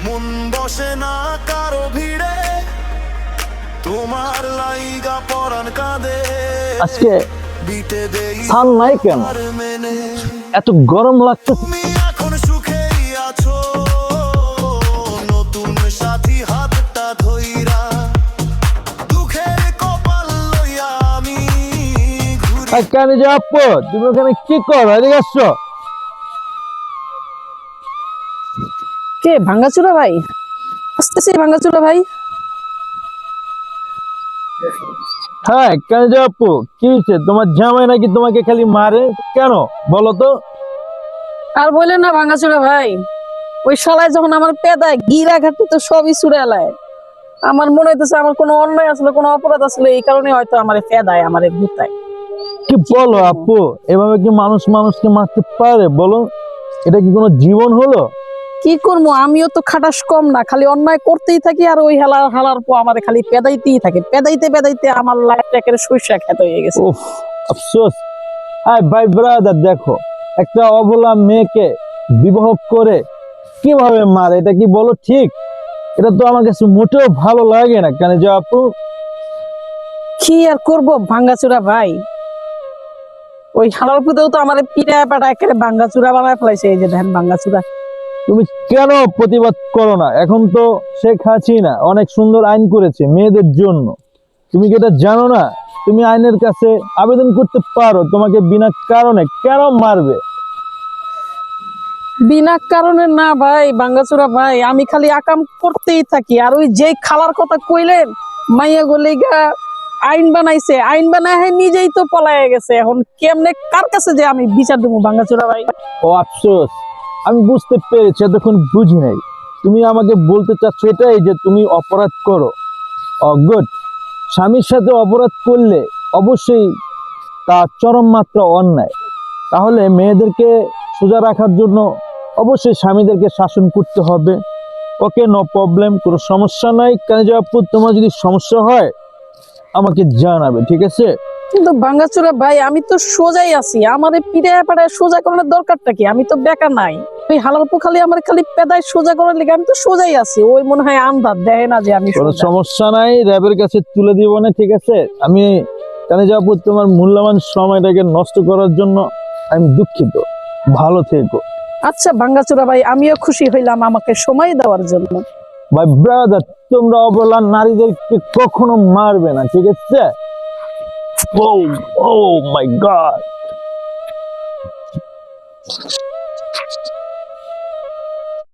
মন বসে না কারো ভিড়ে, তোমার লাইগা পরাণ কাঁদে। আজকে বিটে দেই সান নাই কেন? আর মেনে, এত গরম লাগছে। তুমি এখন সুখেই আছো, নতুন সাথী হাতটা ধইরা, দুঃখের কপাল লইয়া আমি ঘুরি। কেন যে আপু তুমি ওখানে কি করো? এদিকে আসছো। কে ভাঙ্গাচুরা ভাই? আসতেছি ভাঙ্গাচুরা ভাই। হ্যাঁ কেন যে আপু কি হয়েছে? তোমার জামাই নাকি তোমাকে খালি মারে, কেন বলো তো? আর বললেন না ভাঙ্গাচুরা ভাই, ওই শালায় যখন আমার পেদায় গিরা ঘাটি তো সবই ছুড়ে এলায়। আমার মনে হইতেছে আমার কোনো অন্যায় আসলে, কোনো অপরাধ আসলে, এই কারণে হয়তো আমার পেদায়, আমার গুতায়। কি বলো আপু, এভাবে কি মানুষ মানুষকে মারতে পারে বলো? এটা কি কোনো জীবন হলো? কি করবো, আমিও তো খাটাস কম না, খালি অন্যায় করতেই থাকি আর ওই হালার হালার পর আমার খালি পেদাইতেই থাকে। পেদাইতে পেদাইতে আমার লাইফটা একেবারে সরিষা খেত হয়ে গেছে। উফ, আফসোস। হাই ভাই ব্রাদার, দেখো একটা অবলা মেয়েকে বিবাহ করে কিভাবে মারে, এটা কি বলো ঠিক? এটা তো আমার কাছে মোটেও ভালো লাগে না কেন যে আপু। কি আর করবো ভাঙ্গাচুরা ভাই, ওই হালার পুতেও তো আমার পিঠা পাটা একেবারে ভাঙ্গাচুরা বানায় ফেলাইছে। এই যে দেখেন ভাঙ্গাচুরা। তুমি কেন প্রতিবাদ করো না? এখন তো শেখ হাসিনা অনেক সুন্দর আইন করেছে মেয়েদের জন্য। তুমি কি এটা জানো না? তুমি আইনের কাছে আবেদন করতে পারো, তোমাকে বিনা কারণে কেন মারবে। বিনা কারণে না ভাই ভাঙ্গাচুরা ভাই, আমি খালি আকাম করতেই থাকি। আর ওই যে খালার কথা কইলেন, মাইয়া গলিগা আইন বানাইছে, আইন বানায় নিজেই তো পলায় গেছে। এখন কেমনে কার কাছে যে আমি বিচার দেবো ভাঙ্গাচুরা ভাই? ও আফসোস, আমি বুঝতে পেরেছি, এতক্ষণ বুঝি নাই। তুমি আমাকে বলতে চাচ্ছ এটাই যে তুমি অপরাধ করো। গুড। স্বামীর সাথে অপরাধ করলে অবশ্যই তা চরম মাত্রা অন্যায়। তাহলে মেয়েদেরকে সোজা রাখার জন্য অবশ্যই স্বামীদেরকে শাসন করতে হবে। ওকে, নো প্রবলেম, কোনো সমস্যা নাই। কেন যে আপু, তোমার যদি সমস্যা হয় আমাকে জানাবে, ঠিক আছে? কিন্তু ভাঙ্গাচুরা ভাই, আমি তো সোজাই আছি, আমার পিঠে পাড়ায় সোজা করানোর দরকারটা কি? আমি তো বেকার নাই। ওই হালার পু খালি আমার খালি পেদায় সোজা করার লিগে আমি তো সোজাই আছি। ওই মনে হয় আন্ধার দেখে না যে আমি কোনো সোজা। সমস্যা নাই, র্যাবের কাছে তুলে দিব না, ঠিক আছে? আমি কেন যে আপু তোমার মূল্যবান সময়টাকে নষ্ট করার জন্য আমি দুঃখিত। ভালো থেকো। আচ্ছা ভাঙ্গাচুরা ভাই, আমিও খুশি হইলাম আমাকে সময় দেওয়ার জন্য। ভাই ব্রাদার, তোমরা অবলা নারীদেরকে কখনো মারবে না, ঠিক আছে? ও ও মাই গড।